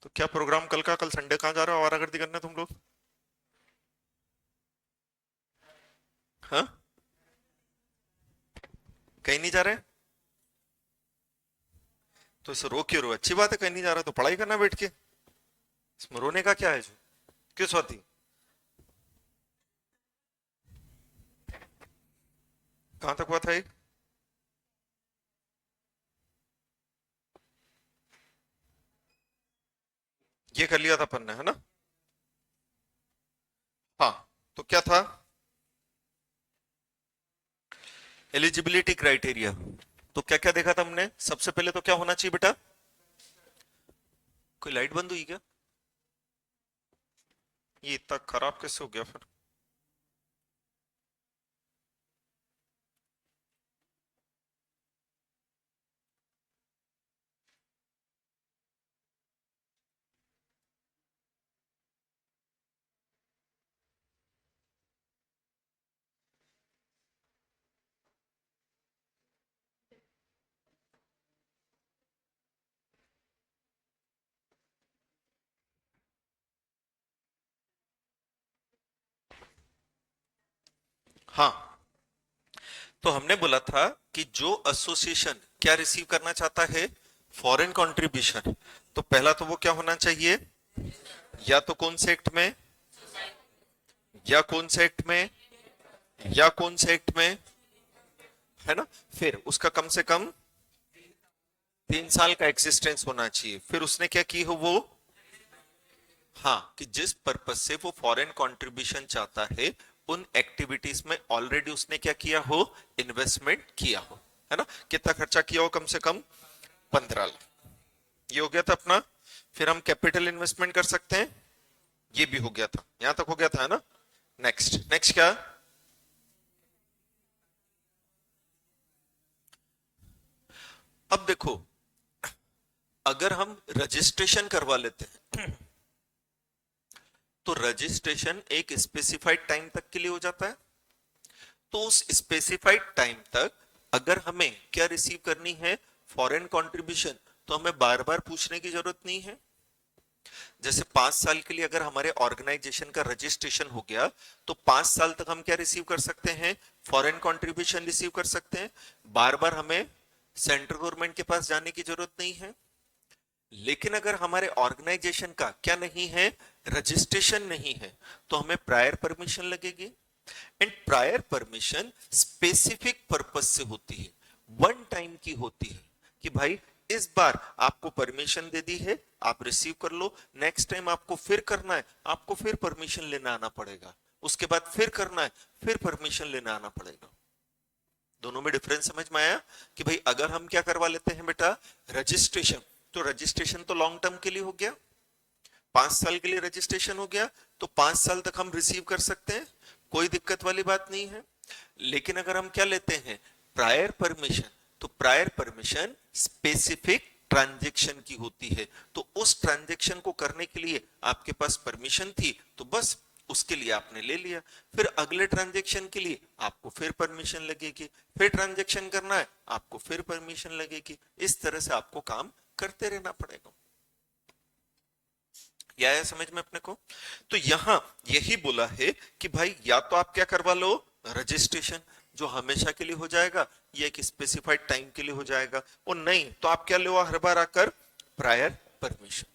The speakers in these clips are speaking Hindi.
तो क्या प्रोग्राम कल का? कल संडे कहाँ जा रहे हो आवारागर्दी करने तुम लोग? हाँ, कहीं नहीं जा रहे? तो इसे रो क्यों? रो, अच्छी बात है, कहीं नहीं जा रहा तो पढ़ाई करना बैठ के। इसमें रोने का क्या है जो? क्यों स्वाति? कहाँ तक हुआ था एक? ये कर लिया था अपन ने, है ना? हाँ, तो क्या था? Eligibility criteria. तो क्या क्या देखा था हमने? सबसे पहले तो क्या होना चाहिए बेटा? कोई लाइट बंद हुई क्या? ये इतना खराब कैसे हो गया फिर? हाँ, तो हमने बोला था कि जो एसोसिएशन क्या रिसीव करना चाहता है, फॉरेन कंट्रीब्यूशन, तो पहला तो वो क्या होना चाहिए? या तो कौन से एक्ट में, या कौन से एक्ट में, या कौन से एक्ट में, है ना? फिर उसका कम से कम 3 साल का एक्सिस्टेंस होना चाहिए। फिर उसने क्या की हो वो? हाँ, कि जिस पर्पज से वो फॉरेन कंट्रीब्यूशन चाहता है उन एक्टिविटीज में ऑलरेडी उसने क्या किया हो? इन्वेस्टमेंट किया हो, है ना? कितना खर्चा किया हो? कम से कम 15 लाख। ये हो गया था अपना। फिर हम कैपिटल इन्वेस्टमेंट कर सकते हैं, ये भी हो गया था, यहां तक हो गया था, है ना? नेक्स्ट नेक्स्ट क्या? अब देखो, अगर हम रजिस्ट्रेशन करवा लेते हैं तो रजिस्ट्रेशन एक स्पेसिफाइड टाइम तक के लिए हो जाता है। तो उस स्पेसिफाइड टाइम तक अगर हमें क्या रिसीव करनी है? फॉरेन कंट्रीब्यूशन, तो हमें बार बार पूछने की जरूरत नहीं है। जैसे 5 साल के लिए अगर हमारे ऑर्गेनाइजेशन का रजिस्ट्रेशन हो गया, तो 5 साल तक हम क्या रिसीव कर सकते हैं? फॉरेन कंट्रीब्यूशन रिसीव कर सकते हैं। बार बार हमें सेंट्रल गवर्नमेंट के पास जाने की जरूरत नहीं है। लेकिन अगर हमारे ऑर्गेनाइजेशन का क्या नहीं है? रजिस्ट्रेशन नहीं है, तो हमें प्रायर परमिशन लगेगी। And prior permission specific purpose से होती है, वन टाइम की होती है, कि भाई इस बार आपको परमिशन दे दी है, आप रिसीव कर लो। नेक्स्ट टाइम आपको फिर करना है, आपको फिर परमिशन लेना आना पड़ेगा। उसके बाद फिर करना है, फिर परमिशन लेना आना पड़ेगा। दोनों में डिफरेंस समझ में आया? कि भाई अगर हम क्या करवा लेते हैं बेटा? रजिस्ट्रेशन, तो रजिस्ट्रेशन तो लॉन्ग टर्म के लिए हो गया, 5 साल के लिए रजिस्ट्रेशन हो गया, तो 5 साल तक हम रिसीव कर सकते हैं, कोई दिक्कत वाली बात नहीं है। लेकिन अगर हम क्या लेते हैं? प्रायर परमिशन, तो प्रायर परमिशन स्पेसिफिक ट्रांजैक्शन की होती है। तो उस ट्रांजैक्शन को करने के लिए आपके पास परमिशन थी, तो बस उसके लिए आपने ले लिया। फिर अगले ट्रांजैक्शन के लिए आपको फिर परमिशन लगेगी, फिर ट्रांजैक्शन करना है आपको फिर परमिशन लगेगी। इस तरह से आपको काम करते रहना पड़ेगा। यह है समझ में अपने को? तो यहां यही बोला है कि भाई या तो आप क्या करवा लो? रजिस्ट्रेशन, जो हमेशा के लिए हो जाएगा, ये एक स्पेसिफाइड टाइम के लिए हो जाएगा। और नहीं तो आप क्या लो हर बार आकर? Prior permission.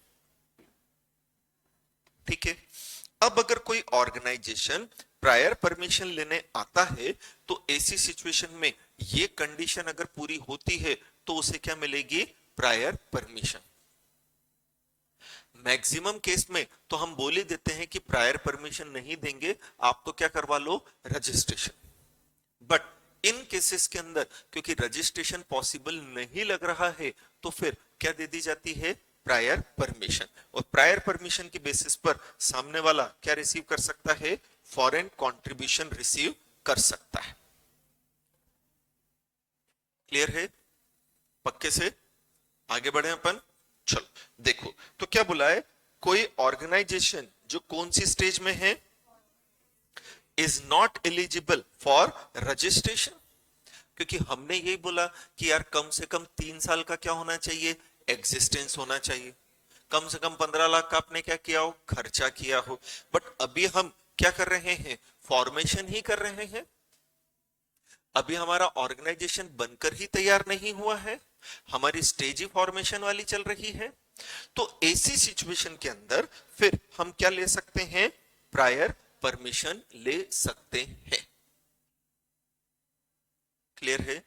ठीक है। अब अगर कोई ऑर्गेनाइजेशन प्रायर परमिशन लेने आता है, तो ऐसी सिचुएशन में ये कंडीशन अगर पूरी होती है तो उसे क्या मिलेगी? Prior permission. मैक्सिमम केस में तो हम बोल ही देते हैं कि प्रायर परमिशन नहीं देंगे, आप तो क्या करवा लो? रजिस्ट्रेशन। बट इन केसेस के अंदर क्योंकि रजिस्ट्रेशन पॉसिबल नहीं लग रहा है, तो फिर क्या दे दी जाती है? Prior permission. और प्रायर परमिशन की बेसिस पर सामने वाला क्या रिसीव कर सकता है? फॉरेन कंट्रीब्यूशन रिसीव कर सकता है। क्लियर है? पक्के से आगे बढ़े अपन? चलो देखो, तो क्या बोला है? कोई ऑर्गेनाइजेशन जो कौन सी स्टेज में है? Is not eligible for registration. क्योंकि हमने यही बोला कि यार कम से कम 3 साल का क्या होना चाहिए? एग्जिस्टेंस होना चाहिए। कम से कम 15 लाख का आपने क्या किया हो, खर्चा किया हो। बट अभी हम क्या कर रहे हैं, फॉर्मेशन ही कर रहे हैं। अभी हमारा ऑर्गेनाइजेशन बनकर ही तैयार नहीं हुआ है, हमारी स्टेज ही फॉर्मेशन वाली चल रही है। तो ऐसी सिचुएशन के अंदर फिर हम क्या ले सकते हैं, प्रायर परमिशन ले सकते हैं। क्लियर है,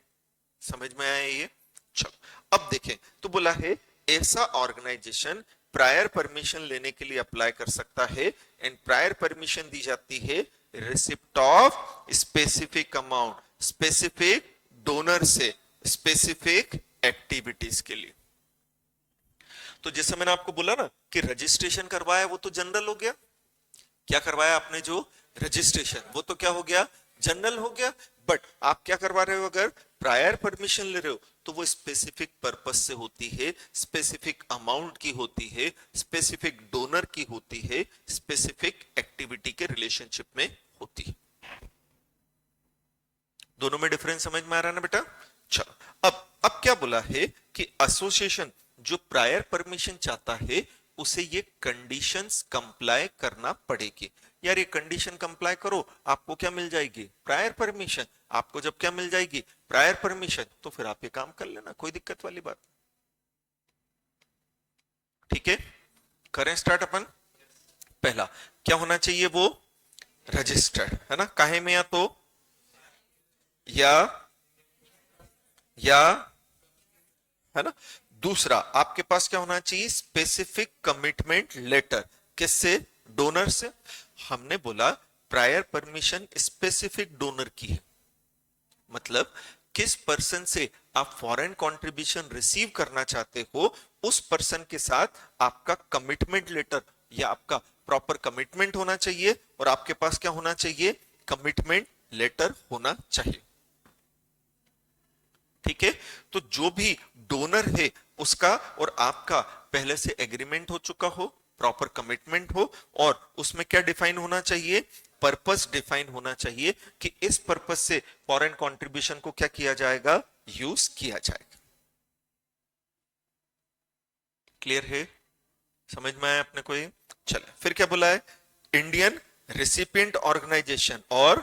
समझ में आया ये? चलो अब देखें, तो बोला है ऐसा ऑर्गेनाइजेशन प्रायर परमिशन लेने के लिए अप्लाई कर सकता है, एंड प्रायर परमिशन दी जाती है receipt of specific amount, specific donor से स्पेसिफिक एक्टिविटीज के लिए। तो जैसे मैंने आपको बोला ना कि रजिस्ट्रेशन करवाया वो तो जनरल हो गया, क्या करवाया आपने, जो रजिस्ट्रेशन, वो तो क्या हो गया, जनरल हो गया। बट आप क्या करवा रहे हो, अगर प्रायर परमिशन ले रहे हो तो वो स्पेसिफिक पर्पस से होती है, स्पेसिफिक अमाउंट की होती है, स्पेसिफिक डोनर की होती है, स्पेसिफिक एक्टिविटी के रिलेशनशिप में होती है। दोनों में डिफरेंस समझ में आ रहा है ना बेटा? चलो अब क्या बोला है कि एसोसिएशन जो प्रायर परमिशन चाहता है उसे ये कंडीशंस कंप्लाई करना पड़ेगी। यार ये कंडीशन कंप्लाई करो, आपको क्या मिल जाएगी, प्रायर परमिशन। आपको जब क्या मिल जाएगी, प्रायर परमिशन, तो फिर आप ये काम कर लेना, कोई दिक्कत वाली बात। ठीक है, करें स्टार्ट अपन। पहला क्या होना चाहिए, वो रजिस्टर्ड है ना, काहे में, या है ना। दूसरा आपके पास क्या होना चाहिए, स्पेसिफिक कमिटमेंट लेटर, किससे, डोनर से। हमने बोला प्रायर परमिशन स्पेसिफिक डोनर की है, मतलब किस पर्सन से आप फॉरेन कंट्रीब्यूशन रिसीव करना चाहते हो, उस पर्सन के साथ आपका कमिटमेंट लेटर या आपका प्रॉपर कमिटमेंट होना चाहिए, और आपके पास क्या होना चाहिए, कमिटमेंट लेटर होना चाहिए। ठीक है, तो जो भी डोनर है उसका और आपका पहले से एग्रीमेंट हो चुका हो, प्रॉपर कमिटमेंट हो, और उसमें क्या डिफाइन होना चाहिए, पर्पस डिफाइन होना चाहिए कि इस पर्पस से फॉरेन कंट्रीब्यूशन को क्या किया जाएगा, यूज किया जाएगा। क्लियर है, समझ में आया अपने को ये? चले फिर क्या बोला है, इंडियन रेसिपिएंट ऑर्गेनाइजेशन, और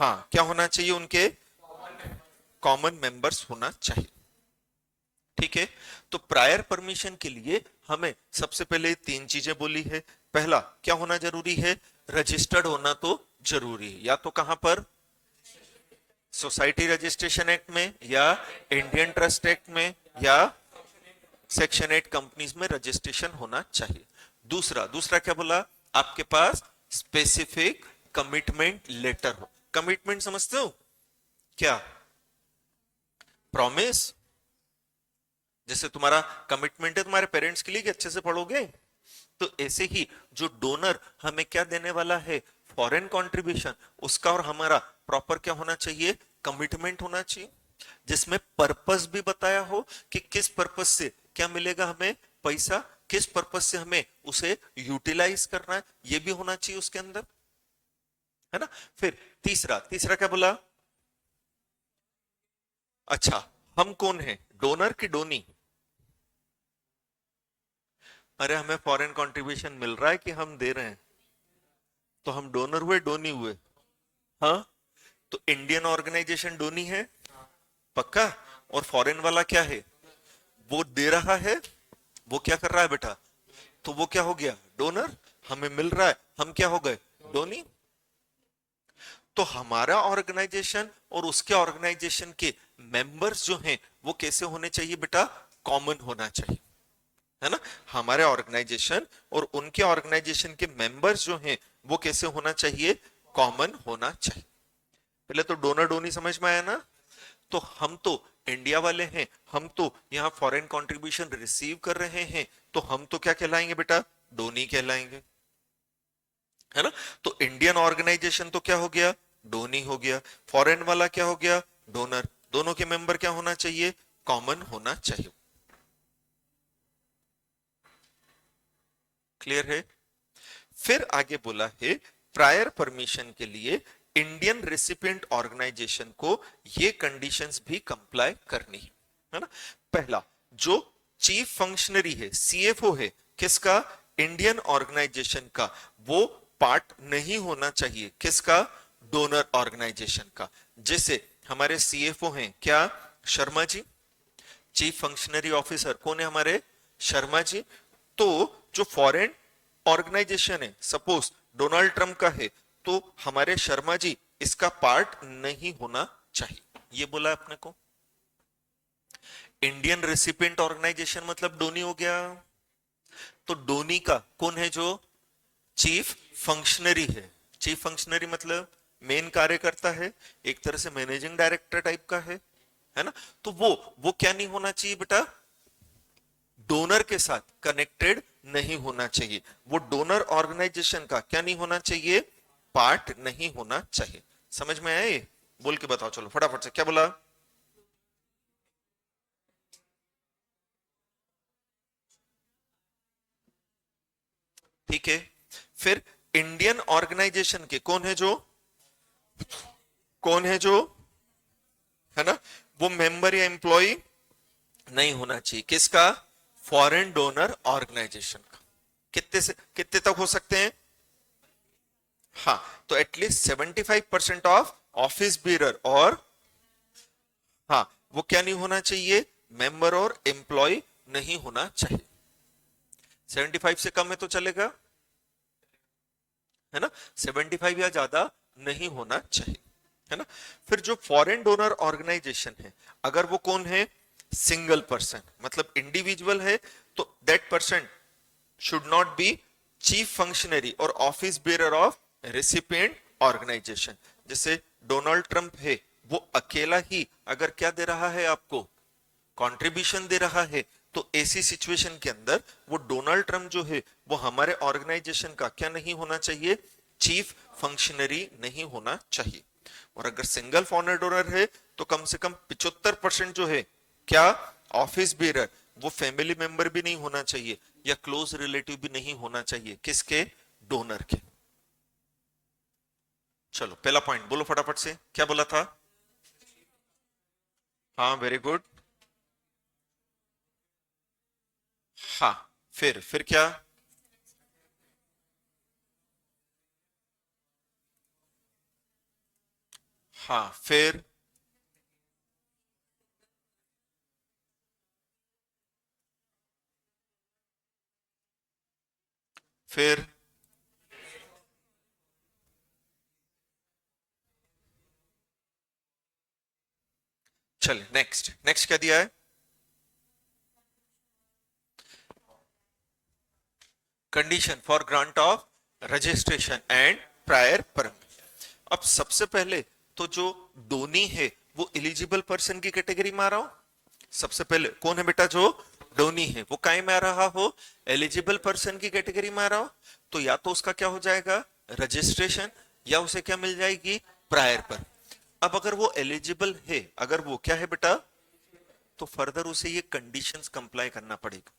हाँ क्या होना चाहिए, उनके कॉमन मेंबर्स होना चाहिए। ठीक है, तो प्रायर परमिशन के लिए हमें सबसे पहले 3 चीजें बोली है। पहला क्या होना जरूरी है, रजिस्टर्ड होना तो जरूरी है, या तो कहां पर, सोसाइटी रजिस्ट्रेशन एक्ट में, या इंडियन ट्रस्ट एक्ट में, या सेक्शन 8 कंपनीज में रजिस्ट्रेशन होना चाहिए। दूसरा क्या बोला, आपके पास स्पेसिफिक कमिटमेंट लेटर हो। कमिटमेंट समझते हो क्या, प्रॉमिस। जैसे तुम्हारा कमिटमेंट है तुम्हारे पेरेंट्स के लिए कि अच्छे से पढ़ोगे, तो ऐसे ही जो डोनर हमें क्या देने वाला है, फॉरेन कंट्रीब्यूशन, उसका और हमारा प्रॉपर क्या होना चाहिए, कमिटमेंट होना चाहिए, जिसमें पर्पस भी बताया हो कि किस पर्पस से क्या मिलेगा हमें पैसा, किस पर्पस से हमें उसे यूटिलाइज करना है, ये भी होना चाहिए उसके अंदर, है ना। फिर तीसरा क्या बोला, अच्छा हम कौन है, डोनर की डोनी। अरे हमें फॉरेन कंट्रीब्यूशन मिल रहा है कि हम दे रहे हैं, तो हम डोनर हुए, डोनी हुए। हाँ, तो इंडियन ऑर्गेनाइजेशन डोनी है पक्का, और फॉरेन वाला क्या है, वो दे रहा है, वो क्या कर रहा है बेटा, तो वो क्या हो गया, डोनर। हमें मिल रहा है, हम क्या हो गए, डोनी। तो हमारा ऑर्गेनाइजेशन और उसके ऑर्गेनाइजेशन के मेंबर्स जो हैं वो कैसे होने चाहिए बेटा, कॉमन होना चाहिए, है ना। हमारे ऑर्गेनाइजेशन और उनके ऑर्गेनाइजेशन के मेंबर्स जो हैं वो कैसे होना चाहिए, कॉमन होना चाहिए। पहले तो डोनर डोनी समझ में आया ना। तो हम तो इंडिया वाले हैं, हम तो यहाँ फॉरेन कंट्रीब्यूशन रिसीव कर रहे हैं, तो हम तो क्या कहलाएंगे बेटा, डोनी कहलाएंगे, है ना। तो इंडियन ऑर्गेनाइजेशन तो क्या हो गया, डोनी हो गया, फॉरेन वाला क्या हो गया, डोनर। दोनों के मेंबर क्या होना चाहिए, कॉमन होना चाहिए। क्लियर है। फिर आगे बोला है प्रायर परमिशन के लिए इंडियन रेसिपिएंट ऑर्गेनाइजेशन को ये कंडीशंस भी कंप्लाई करनी है ना। पहला, जो चीफ फंक्शनरी है, सीएफओ है, किसका? इंडियन ऑर्गेनाइजेशन का, वो पार्ट नहीं होना चाहिए किसका? डोनर ऑर्गेनाइजेशन का। जैसे हमारे सीएफओ हैं क्या? Sharma ji. Chief functionary officer कौन है हमारे? शर्मा जी। तो जो फॉरेन ऑर्गेनाइजेशन है, सपोज डोनाल्ड ट्रंप का है, तो हमारे शर्मा जी इसका पार्ट नहीं होना चाहिए। ये बोला आपने को। इंडियन रेसिपिएंट ऑर्गेनाइजेशन मतलब डोनी हो गया। तो डोनी का कौन है? जो चीफ फंक्शनरी है। चीफ फंक्शनरी मतलब मेन कार्यकर्ता है, एक तरह से मैनेजिंग डायरेक्टर टाइप का है ना? तो वो क्या नहीं होना चाहिए बेटा? डोनर के साथ कनेक्टेड नहीं होना चाहिए। वो डोनर ऑर्गेनाइजेशन का क्या नहीं होना चाहिए? पार्ट नहीं होना चाहिए। समझ में आया ये? बोल के बताओ चलो फटाफट से, क्या बोला? ठीक है। फिर इंडियन ऑर्गेनाइजेशन के कौन है जो है ना, वो मेंबर या एम्प्लॉय नहीं होना चाहिए किसका? फॉरेन डोनर ऑर्गेनाइजेशन का। कितने से कितने तक हो सकते हैं? हाँ, तो एटलीस्ट 75% ऑफ ऑफिस बीरर, और हाँ वो क्या नहीं होना चाहिए? मेंबर और एम्प्लॉय नहीं होना चाहिए। 75 से कम है तो चलेगा, है ना? 75 या ज्यादा नहीं होना चाहिए, है ना? फिर जो फॉरेन डोनर ऑर्गेनाइजेशन है, अगर वो कौन है? सिंगल पर्सन, मतलब इंडिविजुअल है, तो that person should not be chief functionary और office bearer of recipient organisation. जैसे डोनाल्ड ट्रंप है, वो अकेला ही अगर क्या दे रहा है आपको? कंट्रीब्यूशन दे रहा है, तो ऐसी सिचुएशन के अंदर वो डोनाल्ड ट्रंप जो है वो हमारे ऑर्गेनाइजेशन का क्या नहीं होना चाहिए? चीफ फंक्शनरी नहीं होना चाहिए। और अगर सिंगल फॉरेन डोनर है, तो कम से कम 75% जो है क्या? ऑफिस बेरर, वो फैमिली मेंबर भी नहीं होना चाहिए या क्लोज रिलेटिव भी नहीं होना चाहिए किसके? डोनर के। चलो पहला पॉइंट बोलो फटाफट से, क्या बोला था? हाँ वेरी गुड। हाँ, फिर क्या? हाँ फिर चल नेक्स्ट, नेक्स्ट क्या दिया है? Condition for grant of registration and prior permit. अब सबसे पहले तो जो डोनी है वो एलिजिबल पर्सन की कैटेगरी में आ रहा हो। सबसे पहले कौन है बेटा? जो डोनी है वो काय में आ रहा हो? एलिजिबल पर्सन की कैटेगरी में आ रहा हो। तो या तो उसका क्या हो जाएगा? रजिस्ट्रेशन, या उसे क्या मिल जाएगी? प्रायर पर। अब अगर वो एलिजिबल है, अगर वो क्या है बेटा, तो फर्दर उसे ये कंडीशंस कंप्लाई करना पड़ेगा।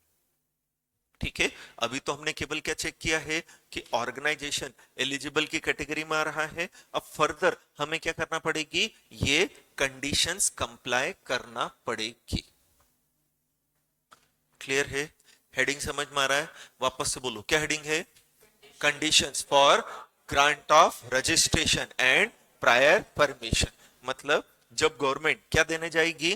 ठीक है, अभी तो हमने केवल क्या चेक किया है कि ऑर्गेनाइजेशन एलिजिबल की कैटेगरी में आ रहा है। अब फर्दर हमें क्या करना पड़ेगी? ये कंडीशंस कंप्लाई करना पड़ेगी। क्लियर है? हेडिंग समझ में आ रहा है? वापस से बोलो, क्या हेडिंग है? Conditions for grant of registration and prior permission. मतलब जब गवर्नमेंट क्या देने जाएगी?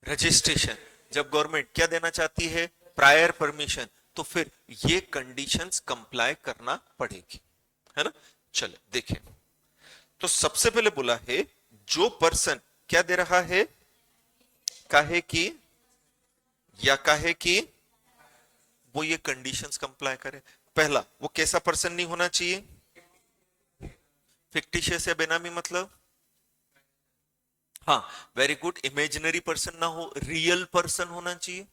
रजिस्ट्रेशन। जब गवर्नमेंट क्या देना चाहती है? Prior permission. तो फिर ये कंडीशंस कंप्लाई करना पड़ेगी, है ना? चले देखें। तो सबसे पहले बोला है जो पर्सन क्या दे रहा है? काहे की, या काहे की वो ये कंडीशंस कंप्लाई करे। पहला, वो कैसा पर्सन नहीं होना चाहिए? फिक्टिशियस या बेनामी मतलब? हाँ वेरी गुड। इमेजिनरी पर्सन ना हो, रियल पर्सन होना चाहिए।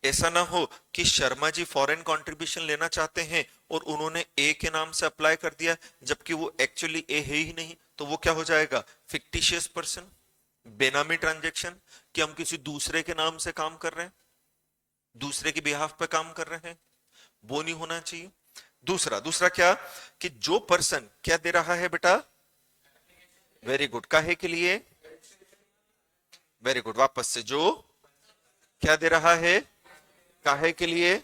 ऐसा ना हो कि शर्मा जी फॉरेन कंट्रीब्यूशन लेना चाहते हैं और उन्होंने ए के नाम से अप्लाई कर दिया, जबकि वो एक्चुअली ए है ही नहीं, तो वो क्या हो जाएगा? Fictitious person. बेनामी ट्रांजैक्शन, कि हम किसी दूसरे के नाम से काम कर रहे हैं, दूसरे के बिहाफ पे काम कर रहे हैं, वो नहीं होना चाहिए। दूसरा दूसरा क्या? कि जो पर्सन क्या दे रहा है बेटा? वेरी गुड, काहे के लिए? वेरी गुड, वापस से, जो क्या दे रहा है, काहे के लिए,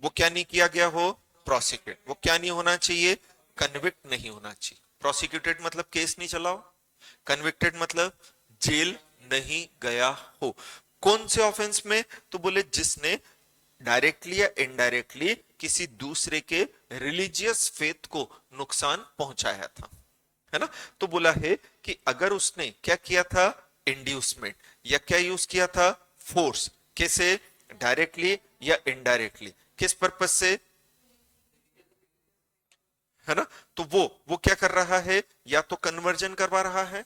वो क्या नहीं किया गया हो, प्रोसिक्यूट, वो क्या नहीं होना चाहिए, कन्विक्ट नहीं होना चाहिए। प्रोसिक्यूटेड मतलब केस नहीं चलाओ, कन्विक्टेड मतलब जेल नहीं गया हो। कौन से ऑफेंस में, तो बोले जिसने डायरेक्टली या इनडायरेक्टली किसी दूसरे के रिलीजियस फेथ को नुकसान पहुंचाया था, है ना। तो बोला है कि अगर उसने क्या किया था, इंड्यूसमेंट, या क्या यूज किया था, फोर्स, कैसे, डायरेक्टली या इनडायरेक्टली, किस पर्पस से, है ना। तो वो क्या कर रहा है, या तो कन्वर्जन करवा रहा है,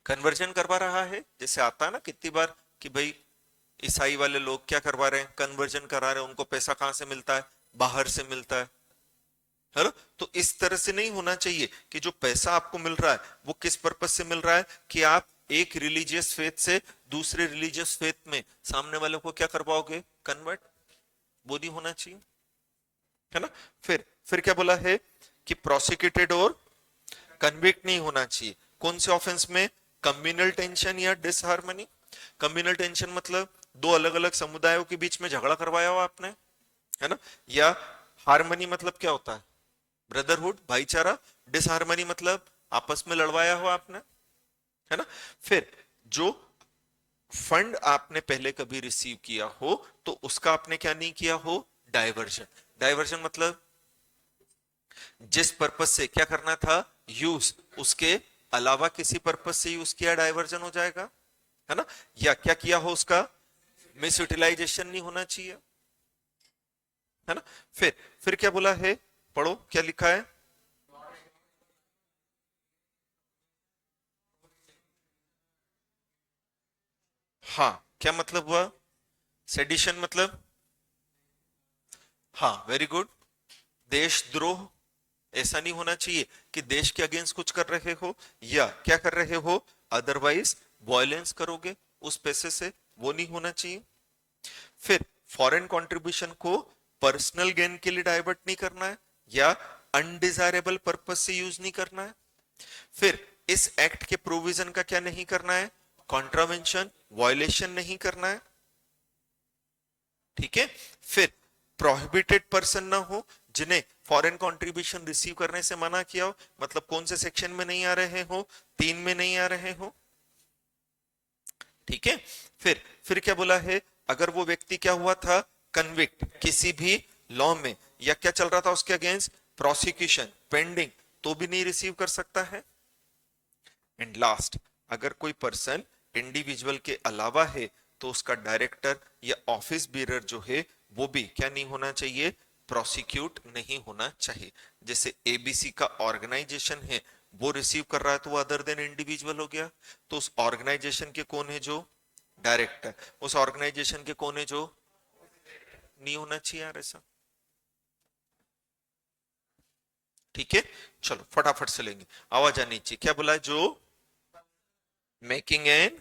कन्वर्जन करवा रहा है, जैसे आता है ना कितनी बार कि भाई ईसाई वाले लोग क्या करवा रहे हैं, कन्वर्जन करा रहे हैं, उनको पैसा कहां से मिलता है, बाहर से मिलता है ना। तो इस तरह से नहीं होना चाहिए कि जो पैसा आपको मिल रहा है वो किस पर्पस से मिल रहा है, कि आप एक रिलीजियस फेथ से दूसरे रिलीजियस फेथ में सामने वाले को क्या करवाओगे, कन्वर्ट, वो नहीं होना चाहिए, है ना। फिर क्या बोला है कि प्रोसिक्यूटेड और कन्विक्ट नहीं होना चाहिए, कौन से ऑफेंस में, कम्युनल टेंशन या डिसहार्मनी। कम्युनल टेंशन मतलब दो अलग अलग समुदायों के बीच में झगड़ा करवाया हो आपने, है ना। या हार्मनी मतलब क्या होता है, ब्रदरहुड, भाईचारा। डिसहार्मनी मतलब आपस में लड़वाया हो आपने, है ना। फिर जो फंड आपने पहले कभी रिसीव किया हो तो उसका आपने क्या नहीं किया हो, डाइवर्जन। डाइवर्जन मतलब जिस पर्पस से क्या करना था, यूज, उसके अलावा किसी पर्पस से यूज किया, डाइवर्जन हो जाएगा, है ना। या क्या किया हो, उसका मिस यूटिलाइजेशन नहीं होना चाहिए, है ना। फिर क्या बोला है, पढ़ो क्या लिखा है, हाँ क्या मतलब हुआ, सेडिशन मतलब, हाँ वेरी गुड, देशद्रोह। ऐसा नहीं होना चाहिए कि देश के अगेंस्ट कुछ कर रहे हो या क्या कर रहे हो, अदरवाइज वायलेंस करोगे उस पैसे से, वो नहीं होना चाहिए। फिर फॉरेन कंट्रीब्यूशन को पर्सनल गेन के लिए डाइवर्ट नहीं करना है या अनडिजायरेबल पर्पस से यूज नहीं करना है। फिर इस एक्ट के प्रोविजन का क्या नहीं करना है, कॉन्ट्रावेंशन, वायलेशन नहीं करना है, ठीक है। फिर प्रोहिबिटेड पर्सन ना हो, जिन्हें फॉरेन कंट्रीब्यूशन रिसीव करने से मना किया हो, मतलब कौन से सेक्शन में नहीं आ रहे हो, 3 में नहीं आ रहे हो, ठीक है। फिर क्या बोला है, अगर वो व्यक्ति क्या हुआ था, कन्विक्ट किसी भी लॉ में, या क्या चल रहा था उसके अगेंस्ट, प्रोसिक्यूशन पेंडिंग, तो भी नहीं रिसीव कर सकता है। एंड लास्ट, अगर कोई पर्सन इंडिविजुअल के अलावा है तो उसका डायरेक्टर या ऑफिस बीरर जो है वो भी क्या नहीं होना चाहिए, प्रोसिक्यूट नहीं होना चाहिए। जैसे एबीसी का ऑर्गेनाइजेशन है, वो रिसीव कर रहा है तो वो अदर देन इंडिविजुअल हो गया, तो उस ऑर्गेनाइजेशन के कौन है, जो डायरेक्टर, उस ऑर्गेनाइजेशन के कौन है, जो नहीं होना चाहिए यार ऐसा, ठीक है। चलो फटाफट से लेंगे, आवाज आनी चाहिए, क्या बोला है, जो मेकिंग एन,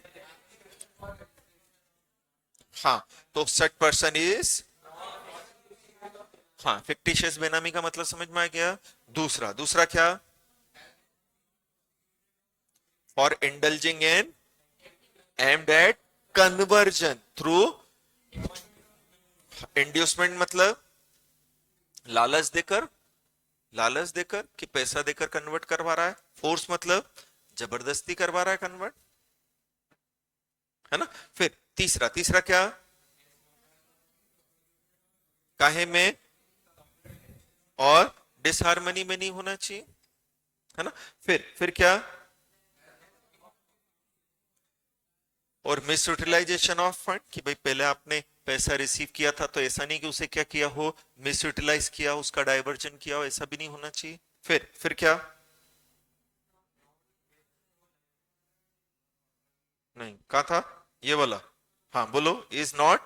हाँ, तो सच पर्सन इज, हाँ, फिक्टिशियस बेनामी का मतलब समझ में आ गया। दूसरा दूसरा क्या, for indulging in, aimed at conversion through, inducement मतलब लालच देकर, लालच देकर कि पैसा देकर कन्वर्ट करवा रहा है, फोर्स मतलब जबरदस्ती करवा रहा है कन्वर्ट, है ना। फिर तीसरा तीसरा क्या, काहे में और डिसहार्मनी में नहीं होना चाहिए, है ना। फिर क्या, और मिस यूटिलाइजेशन ऑफ फंड, कि भाई पहले आपने पैसा रिसीव किया था तो ऐसा नहीं कि उसे क्या किया हो, मिस यूटिलाइज किया, उसका डाइवर्जन किया हो, ऐसा भी नहीं होना चाहिए। फिर क्या, नहीं कहा था, ये वाला, हाँ बोलो, इज नॉट,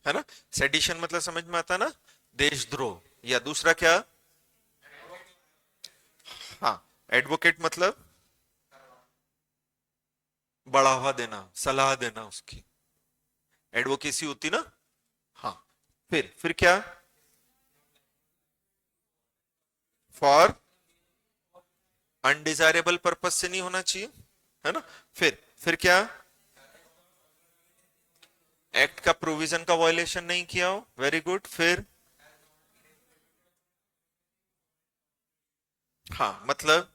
है ना। सेडिशन मतलब समझ में आता ना, देशद्रोह। या दूसरा क्या, हाँ, एडवोकेट मतलब बढ़ावा देना, सलाह देना उसकी, एडवोकेसी होती ना, हाँ। फिर क्या, फॉर अनडिजायरेबल पर्पस से नहीं होना चाहिए, है ना। फिर क्या, एक्ट का प्रोविजन का वायलेशन नहीं किया हो, वेरी गुड। फिर हाँ मतलब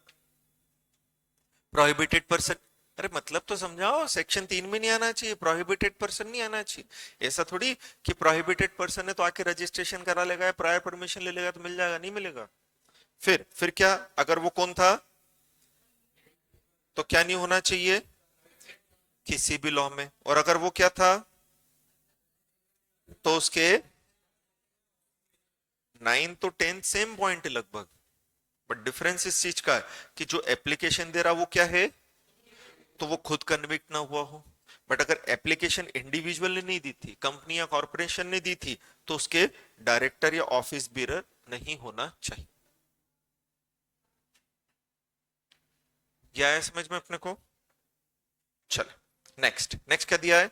प्रोहिबिटेड पर्सन, अरे मतलब तो समझाओ, सेक्शन 3 में नहीं आना चाहिए, प्रोहिबिटेड पर्सन नहीं आना चाहिए। ऐसा थोड़ी कि प्रोहिबिटेड पर्सन है तो आके रजिस्ट्रेशन करा लेगा या प्रायर परमिशन ले लेगा तो मिल जाएगा, नहीं मिलेगा। फिर क्या, अगर वो कौन था तो क्या नहीं होना चाहिए किसी भी लॉ में, और अगर वो क्या था तो उसके 9 तो 10 सेम पॉइंट है लगभग, बट डिफरेंस इस चीज का है कि जो एप्लीकेशन दे रहा वो क्या है, तो वो खुद कन्विक्ट ना हुआ हो। बट अगर एप्लीकेशन इंडिविजुअल ने नहीं दी थी, कंपनी या कॉर्पोरेशन ने दी थी, तो उसके डायरेक्टर या ऑफिस बीरर नहीं होना चाहिए। क्या है समझ में अपने को? चलो नेक्स्ट, नेक्स्ट क्या दिया है,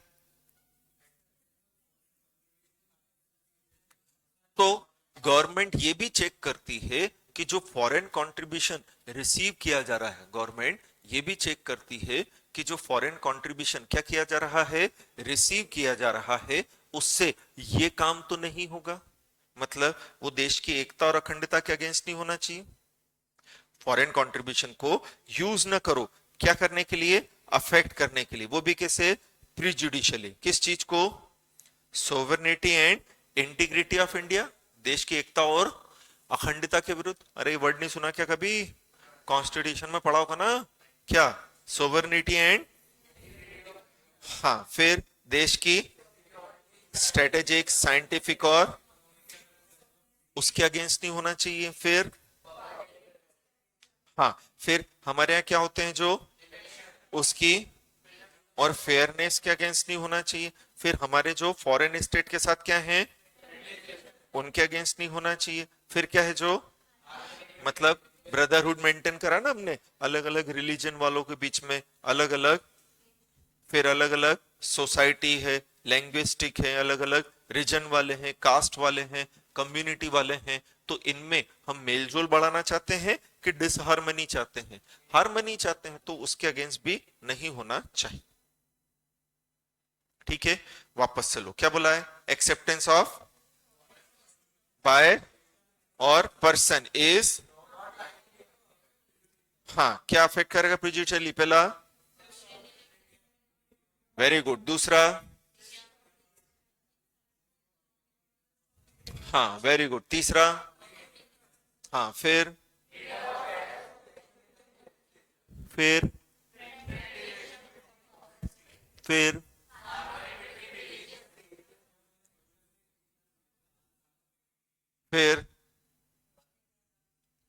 तो गवर्नमेंट ये भी चेक करती है कि जो फॉरेन कंट्रीब्यूशन रिसीव किया जा रहा है, गवर्नमेंट ये भी चेक करती है कि जो फॉरेन कंट्रीब्यूशन क्या किया जा रहा है, रिसीव किया जा रहा है, उससे ये काम तो नहीं होगा, मतलब वो देश की एकता और अखंडता के अगेंस्ट नहीं होना चाहिए। फॉरेन कंट्रीब्यूशन को यूज न करो, क्या करने के लिए, अफेक्ट करने के लिए, वो भी कैसे, प्रीजुडिशियली। किस चीज को, sovereignty and integrity of India, देश की एकता और अखंडता के विरुद्ध। अरे ये वर्ड नहीं सुना क्या कभी, कॉन्स्टिट्यूशन में पढ़ा होगा ना, क्या, सोवरेनिटी एंड, हाँ फिर देश की स्ट्रेटेजिक, साइंटिफिक और उसके अगेंस्ट नहीं होना चाहिए। फिर हाँ, फिर हमारे यहाँ क्या होते हैं जो उसकी और फेयरनेस के अगेंस्ट नहीं होना चाहिए। फिर हमारे जो फॉरेन स्टेट के साथ क्या है, उनके अगेंस्ट नहीं होना चाहिए। फिर क्या है, जो मतलब ब्रदरहुड मेंटेन करा ना हमने, अलग अलग रिलीजन वालों के बीच में अलग अलग, फिर अलग अलग सोसाइटी है, लैंग्विस्टिक है, अलग अलग रीजन वाले हैं, कास्ट वाले हैं, कम्युनिटी वाले हैं, तो इनमें हम मेलजोल बढ़ाना चाहते हैं कि डिसहार्मनी चाहते हैं, हार्मनी चाहते हैं, तो उसके अगेंस्ट भी नहीं होना चाहिए। ठीक है, वापस चलो, क्या बोला है, एक्सेप्टेंस ऑफ बाय और पर्सन इज, हाँ क्या अफेक्ट करेगा प्रिजुडिशियली, पहला, वेरी गुड, दूसरा, हाँ वेरी गुड, तीसरा, हाँ फिर फिर फिर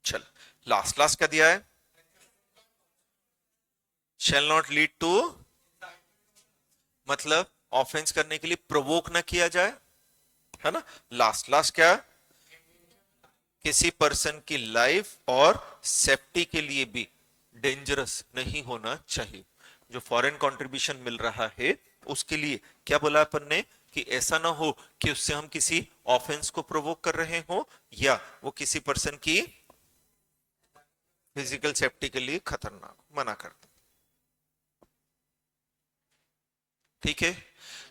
चल, लास्ट लास्ट क्या दिया है, shall not lead to, मतलब ऑफेंस करने के लिए प्रोवोक ना किया जाए, है ना। लास्ट लास्ट क्या, किसी पर्सन की लाइफ और सेफ्टी के लिए भी डेंजरस नहीं होना चाहिए। जो फॉरेन कंट्रीब्यूशन मिल रहा है उसके लिए क्या बोला अपन ने, कि ऐसा ना हो कि उससे हम किसी ऑफेंस को प्रोवोक कर रहे हो या वो किसी पर्सन की फिजिकल सेफ्टी के लिए खतरनाक, मना करते। ठीक है,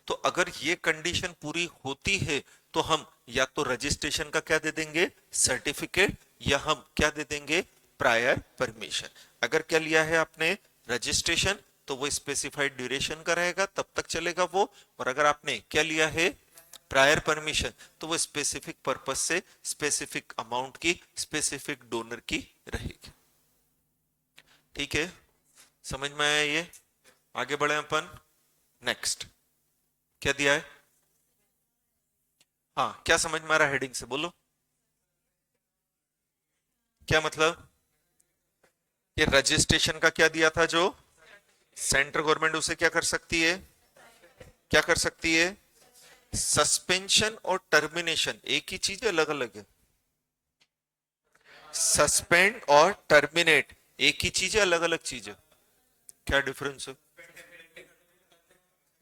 तो अगर ये कंडीशन पूरी होती है तो हम या तो रजिस्ट्रेशन का क्या दे देंगे, सर्टिफिकेट, या हम क्या दे देंगे, प्रायर परमिशन। अगर क्या लिया है आपने, रजिस्ट्रेशन, तो वो स्पेसिफाइड ड्यूरेशन का रहेगा, तब तक चलेगा वो। और अगर आपने क्या लिया है, प्रायर परमिशन, तो वो स्पेसिफिक पर्पस से, स्पेसिफिक अमाउंट की, स्पेसिफिक डोनर की रहेगी। ठीक है, समझ में आया ये, आगे बढ़े अपन। नेक्स्ट क्या दिया है, हाँ क्या समझ में आ रहा है, हेडिंग से बोलो, क्या मतलब, ये रजिस्ट्रेशन का क्या दिया था, जो सेंट्रल गवर्नमेंट उसे क्या कर सकती है, क्या कर सकती है, सस्पेंशन और टर्मिनेशन एक ही चीज है, अलग अलग है, सस्पेंड और टर्मिनेट एक ही चीज है, अलग अलग चीज है, क्या डिफरेंस है,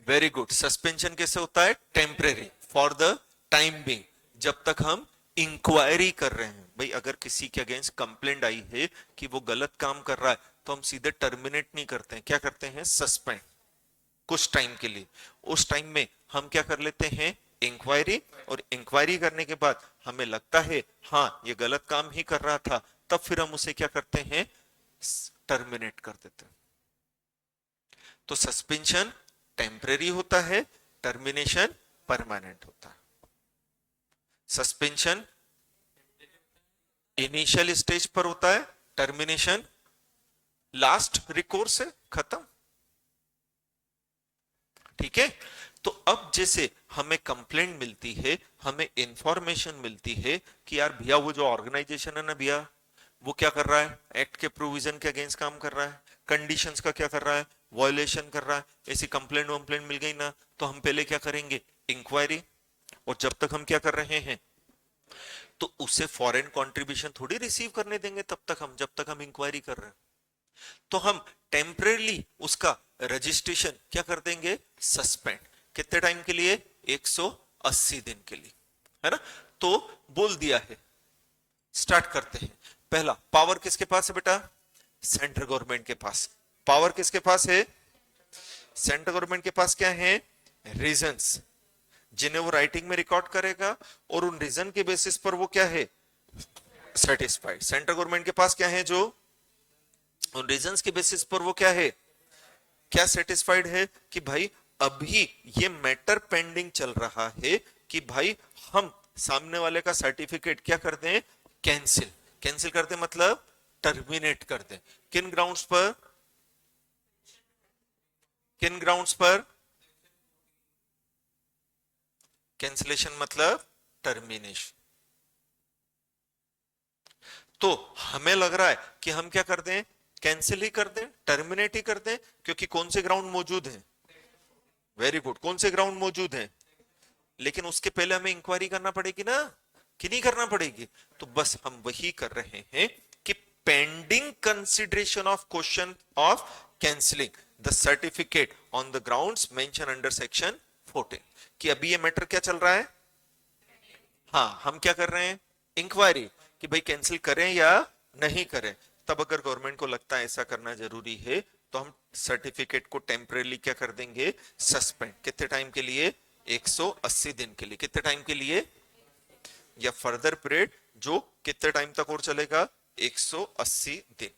वेरी गुड। सस्पेंशन कैसे होता है, temporary, for the time being, जब तक हम इंक्वायरी कर रहे हैं, भाई अगर किसी के अगेंस्ट कंप्लेंट आई है कि वो गलत काम कर रहा है, तो हम सीधे टर्मिनेट नहीं करते हैं, क्या करते हैं, सस्पेंड कुछ टाइम के लिए। उस टाइम में हम क्या कर लेते हैं, इंक्वायरी, और इंक्वायरी करने के बाद हमें लगता है हाँ ये गलत काम ही कर रहा था, तब फिर हम उसे क्या करते हैं, टर्मिनेट कर देते हैं। तो सस्पेंशन टेम्परेरी होता है, टर्मिनेशन परमानेंट होता है। सस्पेंशन इनिशियल स्टेज पर होता है, टर्मिनेशन लास्ट रिकोर्स है, खत्म। ठीक है। तो अब जैसे हमें कंप्लेंट मिलती है, हमें इंफॉर्मेशन मिलती है कि यार भैया वो जो ऑर्गेनाइजेशन है ना भैया, वो क्या कर रहा है, एक्ट के प्रोविजन के अगेंस्ट काम कर रहा है, कंडीशंस का क्या कर रहा है, वायोलेशन कर रहा है। ऐसी कंप्लेंट वम्प्लेंट मिल गई ना, तो हम पहले क्या करेंगे, इंक्वायरी। और जब तक हम क्या कर रहे हैं, तो उसे फॉरेन कंट्रीब्यूशन थोड़ी रिसीव करने देंगे तब तक हम, जब तक हम इंक्वायरी कर रहे हैं। तो हम टेम्परेली उसका रजिस्ट्रेशन क्या कर देंगे, सस्पेंड। कितने टाइम के लिए, 180 दिन के लिए, है ना। तो बोल दिया है, स्टार्ट करते हैं। पहला, पावर किसके पास है बेटा, सेंट्रल गवर्नमेंट के पास। पावर किसके पास है, सेंट्रल गवर्नमेंट के पास क्या है, रीजंस, जिन्हें वो राइटिंग में रिकॉर्ड करेगा, और उन रीजन के बेसिस पर वो क्या है, सेटिस्फाइड। सेंट्रल गवर्नमेंट के पास क्या है, जो उन रीजंस के बेसिस पर वो क्या है, क्या सेटिस्फाइड है कि भाई अभी ये मैटर पेंडिंग चल रहा है कि भाई हम सामने वाले का सर्टिफिकेट क्या कर दें, कैंसिल। कैंसिल कर दें मतलब टर्मिनेट कर दें। किन ग्राउंड्स पर, किन ग्राउंड्स पर, कैंसिलेशन मतलब टर्मिनेशन। तो हमें लग रहा है कि हम क्या कर दें, कैंसिल ही कर दें, टर्मिनेट ही कर दें, क्योंकि कौन से ग्राउंड मौजूद हैं, वेरी गुड, कौन से ग्राउंड मौजूद हैं। लेकिन उसके पहले हमें इंक्वायरी करना पड़ेगी ना, कि नहीं करना पड़ेगी। तो बस हम वही कर रहे हैं कि pending consideration of question of cancelling the certificate on the grounds mention under section 14, कि अभी ये मैटर क्या चल रहा है, हाँ हम क्या कर रहे हैं, इंक्वायरी, कि भाई कैंसिल करें या नहीं करें। तब अगर गवर्नमेंट को लगता है ऐसा करना जरूरी है, तो हम सर्टिफिकेट को टेम्परेली क्या कर देंगे, सस्पेंड। कितने टाइम के लिए, 180 दिन के लिए। कितने टाइम के लिए, या फर्दर पीरियड जो कितने टाइम तक और चलेगा, 180 दिन।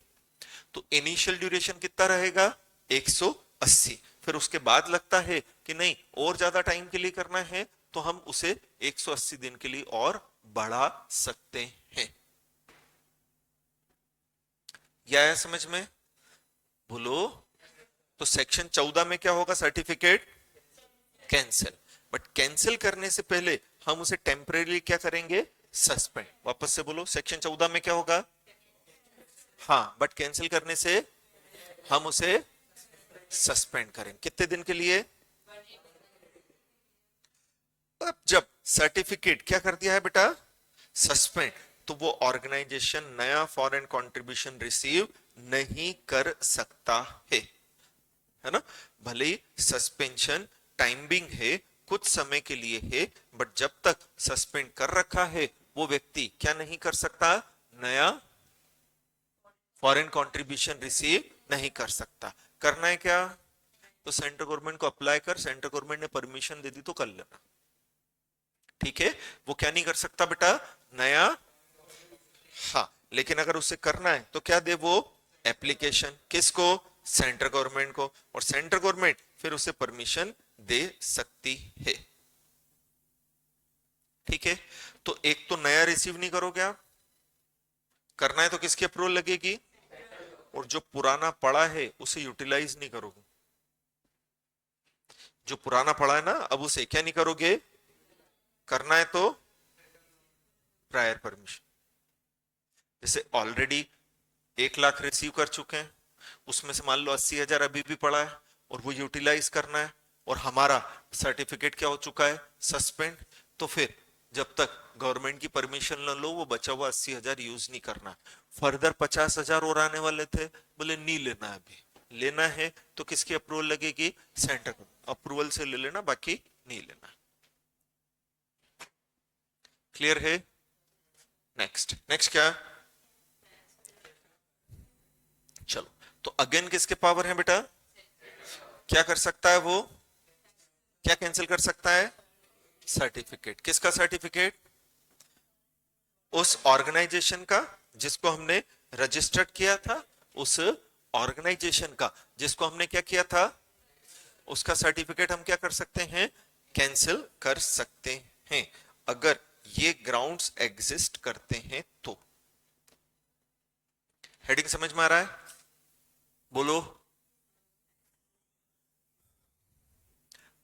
तो इनिशियल ड्यूरेशन कितना रहेगा, 180। फिर उसके बाद लगता है कि नहीं और ज्यादा टाइम के लिए करना है, तो हम उसे 180 दिन के लिए और बढ़ा सकते हैं। यह है समझ में, बोलो। तो सेक्शन 14 में क्या होगा, सर्टिफिकेट कैंसिल। बट कैंसिल करने से पहले हम उसे टेम्परेरी क्या करेंगे, सस्पेंड। वापस से बोलो, सेक्शन 14 में क्या होगा, हाँ बट कैंसिल करने से हम उसे सस्पेंड करेंगे। कितने दिन के लिए, अब जब सर्टिफिकेट क्या कर दिया है बेटा, सस्पेंड, तो वो ऑर्गेनाइजेशन नया फॉरेन कंट्रीब्यूशन रिसीव नहीं कर सकता है ना। भले ही सस्पेंशन टाइमिंग है, कुछ समय के लिए है, बट जब तक सस्पेंड कर रखा है, वो व्यक्ति क्या नहीं कर सकता, नया फॉरेन कंट्रीब्यूशन रिसीव नहीं कर सकता। करना है क्या, तो सेंट्रल गवर्नमेंट को अप्लाई कर, सेंट्रल गवर्नमेंट ने परमिशन दे दी तो कर लेना। ठीक है, वो क्या नहीं कर सकता बेटा, नया, हाँ लेकिन अगर उसे करना है तो क्या दे वो, एप्लीकेशन, किसको, सेंट्रल गवर्नमेंट को, और सेंट्रल गवर्नमेंट फिर उसे परमिशन दे सकती है। ठीक है। तो एक तो नया रिसीव नहीं करोगे आप, करना है तो किसकी अप्रूवल लगेगी, और जो पुराना पड़ा है उसे यूटिलाइज नहीं करोगे। जो पुराना पड़ा है ना, अब उसे क्या नहीं करोगे, करना है तो प्रायर परमिशन। जैसे ऑलरेडी 1 लाख रिसीव कर चुके हैं, उसमें से मान लो 80,000 अभी भी पड़ा है और वो यूटिलाइज करना है, और हमारा सर्टिफिकेट क्या हो चुका है, सस्पेंड। तो फिर जब तक गवर्नमेंट की परमिशन न लो, वो बचा हुआ 80,000 यूज नहीं करना। फर्दर 50,000 और आने वाले थे, बोले नहीं लेना है, अभी लेना है तो किसकी अप्रूवल लगेगी, सेंटर अप्रूवल से ले लेना, बाकी नहीं लेना। क्लियर है। नेक्स्ट नेक्स्ट क्या है? चलो, तो अगेन किसके पावर है बेटा? क्या कर सकता है वो? क्या कैंसिल कर सकता है? सर्टिफिकेट। किसका सर्टिफिकेट? उस ऑर्गेनाइजेशन का जिसको हमने रजिस्टर्ड किया था, उस ऑर्गेनाइजेशन का जिसको हमने क्या किया था, उसका सर्टिफिकेट हम क्या कर सकते हैं? कैंसिल कर सकते हैं, अगर ये ग्राउंड्स एग्जिस्ट करते हैं तो। हेडिंग समझ में आ रहा है? बोलो।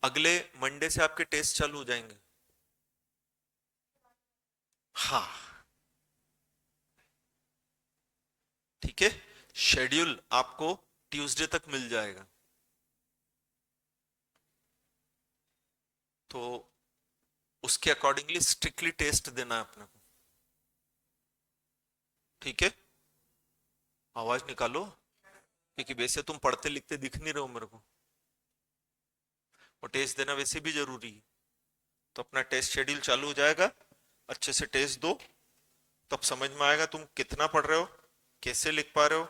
अगले मंडे से आपके टेस्ट चालू हो जाएंगे। हाँ, ठीक है, शेड्यूल आपको ट्यूसडे तक मिल जाएगा, तो उसके अकॉर्डिंगली स्ट्रिक्टली टेस्ट देना है अपने को। ठीक है, आवाज निकालो, क्योंकि वैसे तुम पढ़ते लिखते दिख नहीं रहे हो मेरे को, और टेस्ट देना वैसे भी जरूरी है। तो अपना टेस्ट शेड्यूल चालू हो जाएगा, अच्छे से टेस्ट दो, तब समझ में आएगा तुम कितना पढ़ रहे हो, कैसे लिख पा रहे हो,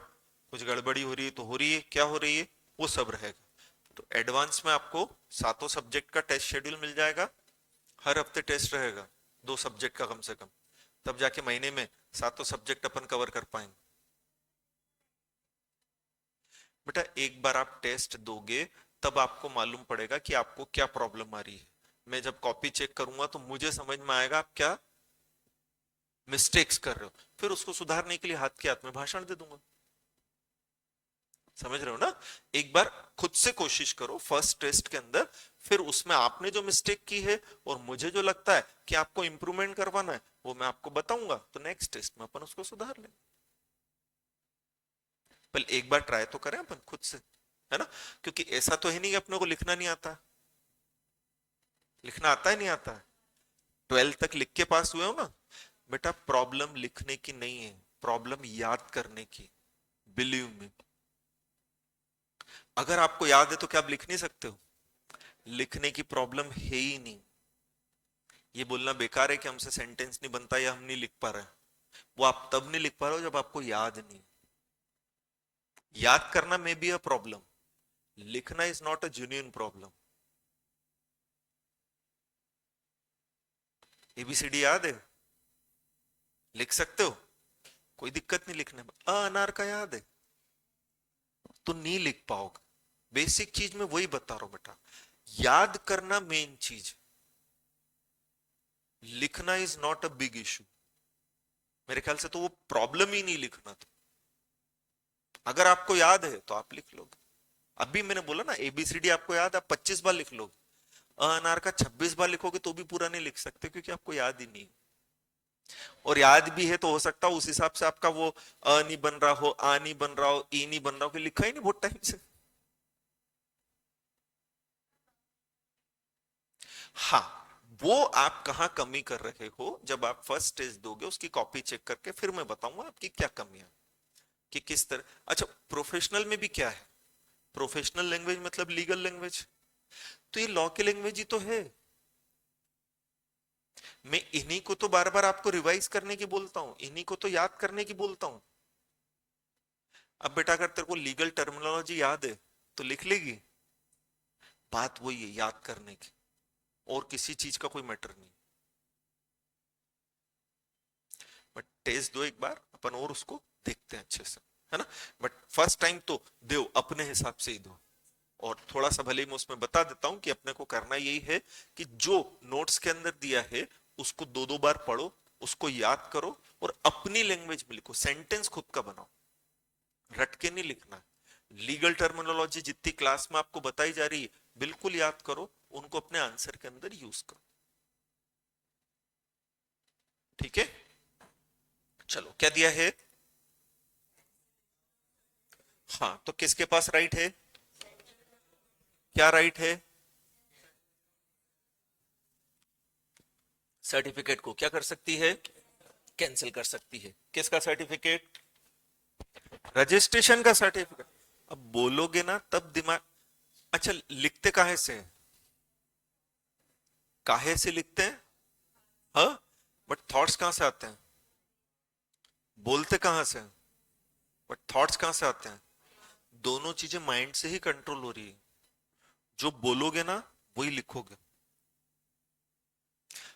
कुछ गड़बड़ी हो रही है तो हो रही है, क्या हो रही है, वो सब रहेगा। तो एडवांस में आपको सातों सब्जेक्ट का टेस्ट शेड्यूल मिल जाएगा, हर हफ्ते टेस्ट रहेगा, 2 सब्जेक्ट का कम से कम, तब जाके महीने में सातों सब्जेक्ट अपन कवर कर पाएंगे। बेटा एक बार आप टेस्ट दोगे तब आपको मालूम पड़ेगा कि आपको क्या प्रॉब्लम आ रही है। मैं जब कॉपी चेक करूंगा तो मुझे समझ में आएगा आप क्या मिस्टेक्स कर रहे हो, फिर उसको सुधारने के लिए हाथ के हाथ में भाषण दे दूंगा। समझ रहे हो ना? एक बार खुद से कोशिश करो फर्स्ट टेस्ट के अंदर, फिर उसमें आपने जो मिस्टेक की है और मुझे जो लगता है कि आपको इंप्रूवमेंट करवाना है वो मैं आपको बताऊंगा, तो नेक्स्ट टेस्ट में अपन उसको सुधार लेंगे। पहले एक बार ट्राई तो करें अपन खुद से, है ना? क्योंकि ऐसा तो है नहीं कि अपने को लिखना नहीं आता, लिखना आता है, नहीं आता है। 12th तक लिख के पास हुए हो ना बेटा? प्रॉब्लम लिखने की नहीं है, प्रॉब्लम याद करने की, बिलीव मी। अगर आपको याद है तो क्या आप लिख नहीं सकते हो? लिखने की प्रॉब्लम है ही नहीं। ये बोलना बेकार है कि हमसे सेंटेंस नहीं बनता या हम नहीं लिख पा रहे हैं, वो आप तब नहीं लिख पा रहे हो जब आपको याद नहीं। याद करना में बी अ प्रॉब्लम, लिखना is not a genuine problem. ABCD याद है, लिख सकते हो, कोई दिक्कत नहीं लिखने में। अ अनार का याद है तो नहीं लिख पाओगे। बेसिक चीज में वही बता रहा हूं बेटा, याद करना मेन चीज, लिखना is not a big issue. मेरे ख्याल से तो वो प्रॉब्लम ही नहीं लिखना था। अगर आपको याद है तो आप लिख लोगे। अभी मैंने बोला ना एबीसीडी आपको याद है, आप 25 बार लिख लोगे। अनार का 26 बार लिखोगे तो भी पूरा नहीं लिख सकते, क्योंकि आपको याद ही नहीं। और याद भी है तो हो सकता है उस हिसाब से आपका वो अ नहीं बन रहा हो, आ नहीं बन रहा हो, ई नहीं बन रहा हो, कि लिखा ही नहीं बहुत टाइम से। हाँ, वो आप कहाँ कमी कर रहे हो, जब आप फर्स्ट टेस्ट दोगे उसकी कॉपी चेक करके फिर मैं बताऊंगा आपकी क्या कमी है, कि किस तरह। अच्छा, प्रोफेशनल में भी क्या है? प्रोफेशनल लैंग्वेज मतलब लीगल लैंग्वेज, तो ये लॉ की लैंग्वेज ही तो है। मैं इन्हीं को तो बार बार आपको रिवाइज करने की बोलता हूं, इन्हीं को तो याद करने की बोलता हूं। अब बेटा अगर तेरे को लीगल टर्मिनोलॉजी याद है तो लिख लेगी, बात वही है याद करने की, और किसी चीज का कोई मैटर नहीं। बट टेस्ट दो एक बार अपन और उसको देखते हैं अच्छे से, है ना? बट फर्स्ट टाइम तो दो अपने हिसाब से ही दो। और थोड़ा सा भले ही मैं उसमें बता देता हूं कि अपने को करना यही है कि जो नोट्स के अंदर दिया है उसको 2-2 बार पढ़ो, उसको याद करो, और अपनी लैंग्वेज में लिखो, सेंटेंस खुद का बनाओ, रट के नहीं लिखना। लीगल टर्मिनोलॉजी जितनी क्लास में आपको बताई जा रही है बिल्कुल याद करो, उनको अपने आंसर के अंदर यूज करो। ठीक है, चलो क्या दिया है? हाँ, तो किसके पास राइट है? क्या राइट है? सर्टिफिकेट को क्या कर सकती है? कैंसिल कर सकती है। किसका सर्टिफिकेट? रजिस्ट्रेशन का सर्टिफिकेट। अब बोलोगे ना तब दिमाग। अच्छा, लिखते काहे से हैं? काहे से लिखते हैं? हाँ, बट थॉट्स कहां से आते हैं? बोलते कहां से हैं, बट थॉट्स कहां से आते हैं? दोनों चीजें माइंड से ही कंट्रोल हो रही है। जो बोलोगे ना वही लिखोगे,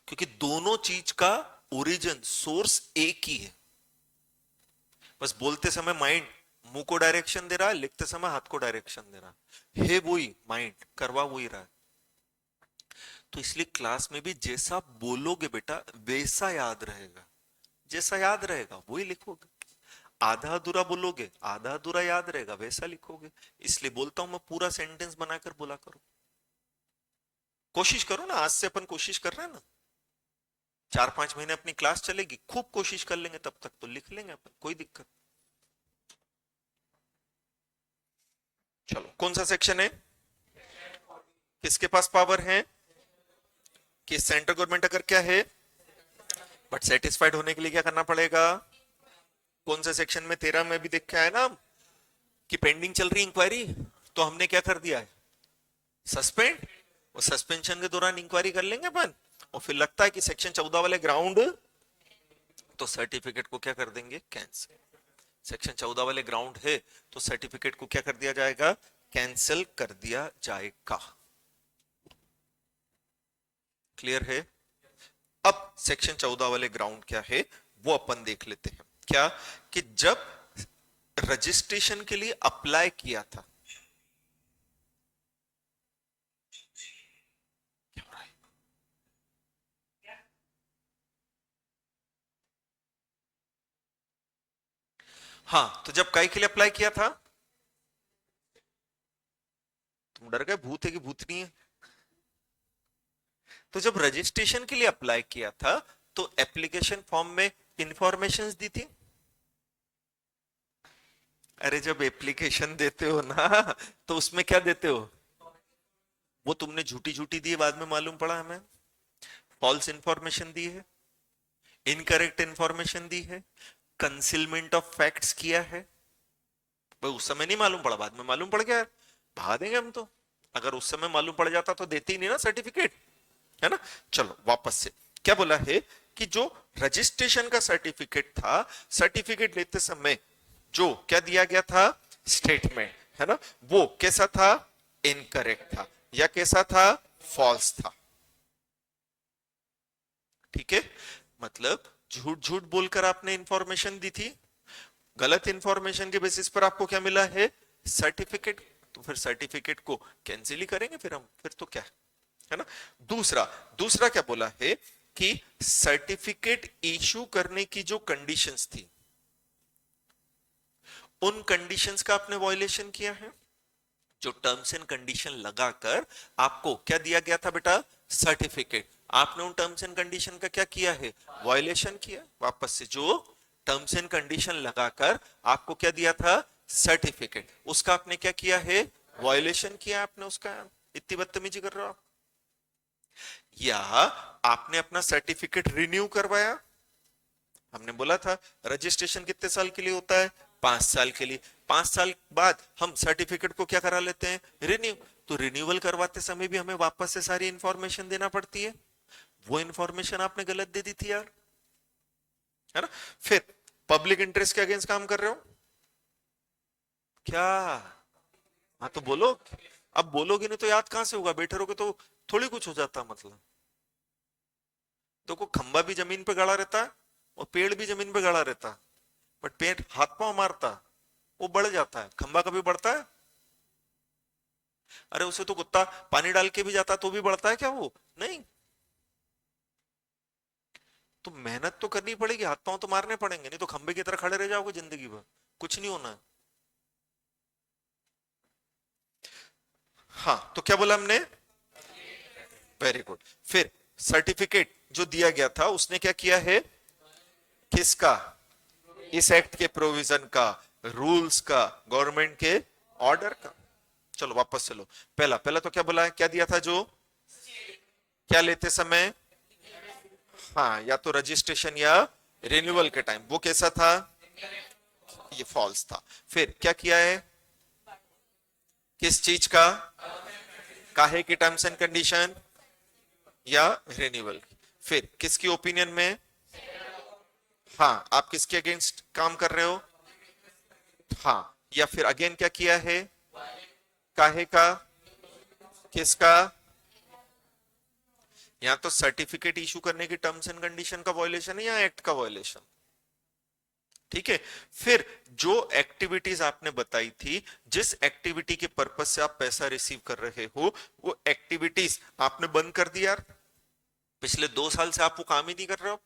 क्योंकि दोनों चीज का ओरिजिन सोर्स एक ही है। बस बोलते समय माइंड मुंह को डायरेक्शन दे रहा है, लिखते समय हाथ को डायरेक्शन दे रहा है वही माइंड करवा वही रहा है। तो इसलिए क्लास में भी जैसा बोलोगे बेटा वैसा याद रहेगा, जैसा याद रहेगा वही लिखोगे। आधा अधूरा बोलोगे आधा अधूरा याद रहेगा, वैसा लिखोगे। इसलिए बोलता हूं मैं, पूरा सेंटेंस बनाकर बोला करो। कोशिश करो ना, आज से अपन कोशिश कर रहे हैं ना, 4-5 महीने अपनी क्लास चलेगी, खूब कोशिश कर लेंगे, तब तक तो लिख लेंगे अपन, कोई दिक्कत। चलो कौन सा सेक्शन है, किसके पास पावर है कि सेंट्रल गवर्नमेंट अगर क्या है, बट सेटिस्फाइड होने के लिए क्या करना पड़ेगा? कौन से सेक्शन में, 13 में भी देख के आए ना कि पेंडिंग चल रही इंक्वायरी, तो हमने क्या कर दिया है, सस्पेंड। और सस्पेंशन के दौरान इंक्वायरी कर लेंगे अपन, और फिर लगता है कि सेक्शन 14 वाले ग्राउंड, तो सर्टिफिकेट को क्या कर देंगे, कैंसिल। सेक्शन 14 वाले ग्राउंड है तो सर्टिफिकेट को क्या कर दिया जाएगा, कैंसिल कर दिया जाएगा। क्लियर है? अब सेक्शन 14 वाले ग्राउंड क्या है वो अपन देख लेते हैं। क्या कि जब रजिस्ट्रेशन के लिए अप्लाई किया था, हाँ, तो जब काय के लिए अप्लाई किया था, तुम डर गए भूत है कि भूतनी है? तो जब रजिस्ट्रेशन के लिए अप्लाई किया था तो एप्लीकेशन फॉर्म में इंफॉर्मेशंस दी थी। अरे जब एप्लीकेशन देते हो ना तो उसमें क्या देते हो, वो तुमने झूठी झूठी दी है, बाद में मालूम पड़ा हमें, फॉल्स इंफॉर्मेशन दी है, इनकरेक्ट इंफॉर्मेशन दी है, कंसीलमेंट ऑफ फैक्ट्स किया है। भाई उस समय नहीं मालूम पड़ा, बाद में मालूम पड़ गया, भगा देंगे हम तो। अगर उस समय मालूम पड़ जाता तो देते ही नहीं ना सर्टिफिकेट, है ना। चलो वापस से, क्या बोला है कि जो रजिस्ट्रेशन का सर्टिफिकेट था, सर्टिफिकेट लेते समय जो क्या दिया गया था, स्टेटमेंट, है ना, वो कैसा था, इनकरेक्ट था, या कैसा था, फॉल्स था। ठीक है, मतलब झूठ झूठ बोलकर आपने इंफॉर्मेशन दी थी, गलत इंफॉर्मेशन के बेसिस पर आपको क्या मिला है, सर्टिफिकेट। तो फिर सर्टिफिकेट को कैंसिल ही करेंगे फिर हम, फिर तो क्या है ना। दूसरा दूसरा क्या बोला है कि सर्टिफिकेट इशू करने की जो कंडीशंस थी, उन कंडीशंस का आपने वायलेशन किया है। जो टर्म्स एंड कंडीशन लगाकर आपको क्या दिया गया था बेटा, सर्टिफिकेट, आपने उन टर्म्स एंड कंडीशन का क्या किया है, वायलेशन किया। वापस से, जो टर्म्स एंड कंडीशन लगाकर आपको क्या दिया था, सर्टिफिकेट, उसका आपने क्या किया है, वायलेशन किया आपने उसका। इतनी बदतमीजी कर रहे हो आप। या आपने अपना सर्टिफिकेट रिन्यू करवाया, हमने बोला था रजिस्ट्रेशन कितने साल के लिए होता है, 5 साल के लिए। 5 साल बाद हम सर्टिफिकेट को क्या करा लेते हैं, रिन्यू। तो रिन्यूअल करवाते समय भी हमें वापस से सारी इंफॉर्मेशन देना पड़ती है, वो इंफॉर्मेशन आपने गलत दे दी थी यार, है ना। फिर पब्लिक इंटरेस्ट के अगेंस्ट काम कर रहे हो क्या, हाँ तो बोलो। अब बोलोगे नहीं तो याद कहां से होगा, बैठे रहोगे तो थोड़ी कुछ हो जाता मतलब। तो को खंबा भी जमीन पे गड़ा रहता है और पेड़ भी जमीन पे गड़ा रहता है, बट पेड़ हाथ पांव मारता, वो बढ़ जाता है, खंबा कभी बढ़ता है? अरे उसे तो कुत्ता पानी डाल के भी जाता तो भी बढ़ता है क्या, वो नहीं। तो मेहनत तो करनी पड़ेगी, हाथ पांव तो मारने पड़ेंगे, नहीं तो खंबे की तरह खड़े रह जाओगे जिंदगी भर, कुछ नहीं होना है। हाँ, तो क्या बोला हमने, वेरी गुड। फिर सर्टिफिकेट जो दिया गया था उसने क्या किया है, किसका, इस एक्ट के प्रोविजन का, रूल्स का, गवर्नमेंट के ऑर्डर का। चलो वापस चलो, पहला पहला तो क्या बोला है, क्या दिया था, जो क्या लेते समय, हाँ, या तो रजिस्ट्रेशन या रिन्यूअल के टाइम, वो कैसा था, ये फॉल्स था। फिर क्या किया है, किस चीज का, काहे की टर्म्स एंड कंडीशन या रिन्यूअल। फिर किसकी ओपिनियन में, हाँ, आप किसके अगेंस्ट काम कर रहे हो? हाँ, या फिर अगेन क्या किया है? काहे का? किसका? या तो सर्टिफिकेट इशू करने की टर्म्स एंड कंडीशन का वॉयलेशन है या एक्ट का वॉयलेशन। ठीक है। फिर जो एक्टिविटीज आपने बताई थी, जिस एक्टिविटी के पर्पज से आप पैसा रिसीव कर रहे हो, वो एक्टिविटीज आपने बंद कर दी यार। पिछले 2 साल से आप वो काम ही नहीं कर रहे हो।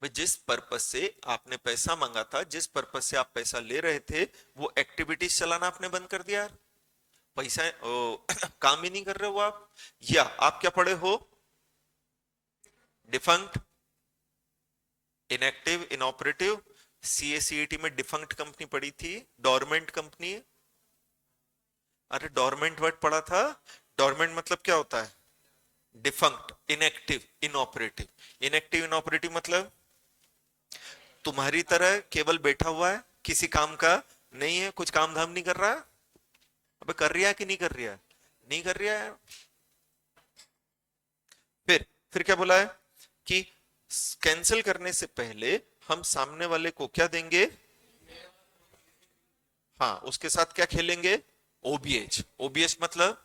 भाई, जिस पर्पज से आपने पैसा मांगा था, जिस पर्पज से आप पैसा ले रहे थे, वो एक्टिविटीज चलाना आपने बंद कर दिया यार। पैसा काम ही नहीं कर रहे हो आप। या आप क्या पढ़े हो? Defunct, inactive, inoperative. सीएसीईटी में डिफंक्ट कंपनी पढ़ी थी, डोरमेंट कंपनी। अरे डोरमेंट वर्ड पढ़ा था। डोरमेंट मतलब क्या होता है? Defunct, inactive, inoperative. Inactive inoperative मतलब तुम्हारी तरह केवल बैठा हुआ है, किसी काम का नहीं है, कुछ काम धाम नहीं कर रहा है। अबे कर रहा है कि नहीं कर रहा है? नहीं कर रहा है। फिर क्या बोला है कि कैंसिल करने से पहले हम सामने वाले को क्या देंगे? हाँ, उसके साथ क्या खेलेंगे? ओबीएच। ओबीएच मतलब,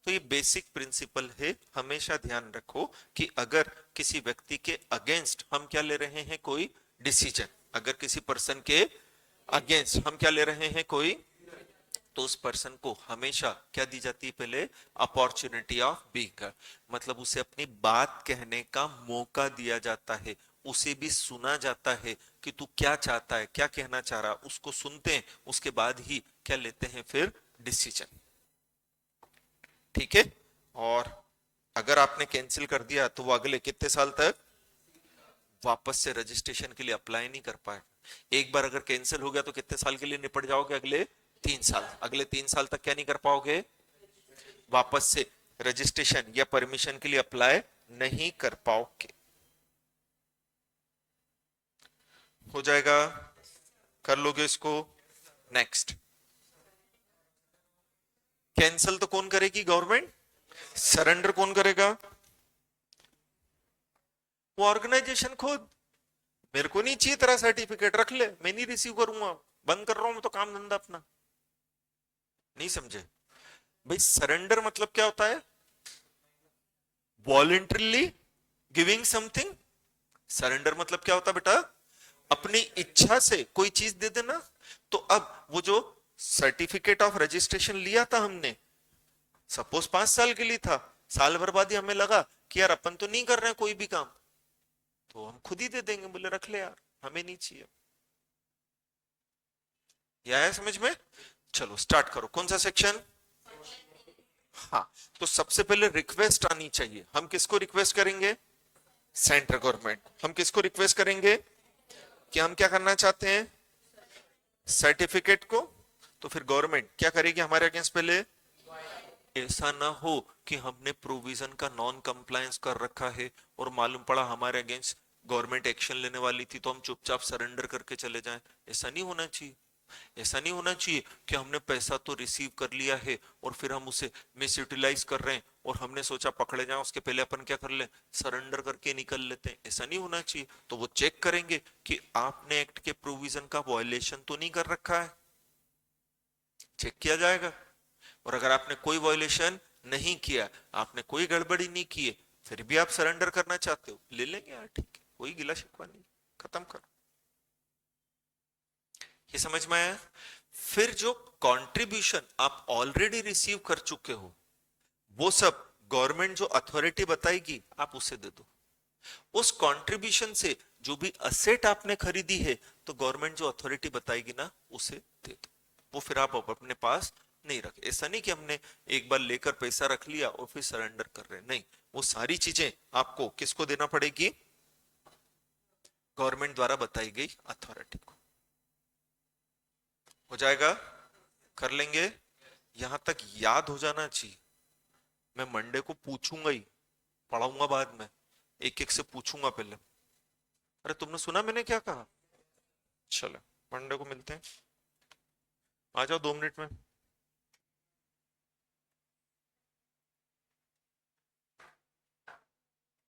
तो ये बेसिक प्रिंसिपल है, हमेशा ध्यान रखो कि अगर किसी व्यक्ति के अगेंस्ट हम क्या ले रहे हैं, कोई डिसीजन, अगर किसी पर्सन के अगेंस्ट हम क्या ले रहे हैं, कोई, तो उस पर्सन को हमेशा क्या दी जाती है? पहले अपॉर्चुनिटी ऑफ बीइंग, मतलब उसे अपनी बात कहने का मौका दिया जाता है, उसे भी सुना जाता है कि तू क्या चाहता है, क्या कहना चाह रहा, उसको सुनते हैं, उसके बाद ही क्या लेते हैं, फिर डिसीजन। ठीक है। और अगर आपने कैंसिल कर दिया तो वो अगले कितने साल तक वापस से रजिस्ट्रेशन के लिए अप्लाई नहीं कर पाए। एक बार अगर कैंसिल हो गया तो कितने साल के लिए निपट जाओगे? अगले 3 साल। अगले 3 साल तक क्या नहीं कर पाओगे? वापस से रजिस्ट्रेशन या परमिशन के लिए अप्लाई नहीं कर पाओगे। हो जाएगा? कर लोगे इसको? नेक्स्ट, कैंसिल तो कौन करेगी? गवर्नमेंट। सरेंडर कौन करेगा? वो ऑर्गेनाइजेशन खुद। मेरे को नहीं चाहिए तेरा सर्टिफिकेट, रख ले, मैं नहीं रिसीव करूंगा, बंद कर रहा हूं मैं तो काम धंधा अपना। नहीं समझे? भाई सरेंडर मतलब क्या होता है? Voluntarily giving something. सरेंडर मतलब क्या होता है बेटा? अपनी इच्छा से कोई चीज दे देना। तो अब वो जो सर्टिफिकेट ऑफ रजिस्ट्रेशन लिया था हमने, सपोज 5 साल के लिए था, साल भर बाद ही हमें लगा कि यार अपन तो नहीं कर रहे हैं कोई भी काम, तो हम खुद ही दे देंगे, बोले रख ले यार, हमें नहीं चाहिए। यह है समझ में? चलो स्टार्ट करो, कौन सा सेक्शन? हाँ, तो सबसे पहले रिक्वेस्ट आनी चाहिए। हम किसको रिक्वेस्ट करेंगे? Central government. हम किसको रिक्वेस्ट करेंगे कि हम क्या करना चाहते हैं? सर्टिफिकेट को। तो फिर गवर्नमेंट क्या करेगी हमारे अगेंस्ट? पहले ऐसा ना हो कि हमने प्रोविजन का नॉन कंप्लायंस कर रखा है और मालूम पड़ा हमारे अगेंस्ट गवर्नमेंट एक्शन लेने वाली थी तो हम चुपचाप सरेंडर करके चले जाएं। ऐसा नहीं होना चाहिए। ऐसा नहीं होना चाहिए कि हमने पैसा तो रिसीव कर लिया है और फिर हम उसे मिस यूटिलाइज कर रहे हैं और हमने सोचा पकड़े जाए उसके पहले अपन क्या कर ले, सरेंडर करके निकल लेते हैं। ऐसा नहीं होना चाहिए। तो वो चेक करेंगे कि आपने एक्ट के प्रोविजन का वायलेशन तो नहीं कर रखा है, चेक किया जाएगा। और अगर आपने कोई वायलेशन नहीं किया, आपने कोई गड़बड़ी नहीं की है, फिर भी आप सरेंडर करना चाहते हो, ले लेंगे यार, ठीक है, कोई गिला शिकवा नहीं, खत्म करो। ये समझ में आया? फिर जो कंट्रीब्यूशन आप ऑलरेडी रिसीव कर चुके हो, वो सब गवर्नमेंट जो अथॉरिटी बताएगी आप उसे दे दो। उस कंट्रीब्यूशन से जो भी असेट आपने खरीदी है, तो गवर्नमेंट जो अथॉरिटी बताएगी ना, उसे दे दो। वो फिर आप अपने पास नहीं रखे। ऐसा नहीं कि हमने एक बार लेकर पैसा रख लिया और फिर सरेंडर कर रहे, नहीं। वो सारी चीजें आपको किसको देना पड़ेगी? गवर्नमेंट द्वारा बताई गई अथॉरिटी को। हो जाएगा? कर लेंगे। यहां तक याद हो जाना चाहिए। मैं मंडे को पूछूंगा ही, पढ़ाऊंगा बाद में, एक एक से पूछूंगा पहले। अरे तुमने सुना मैंने क्या कहा? चलो मंडे को मिलते हैं, आ जाओ 2 मिनट में।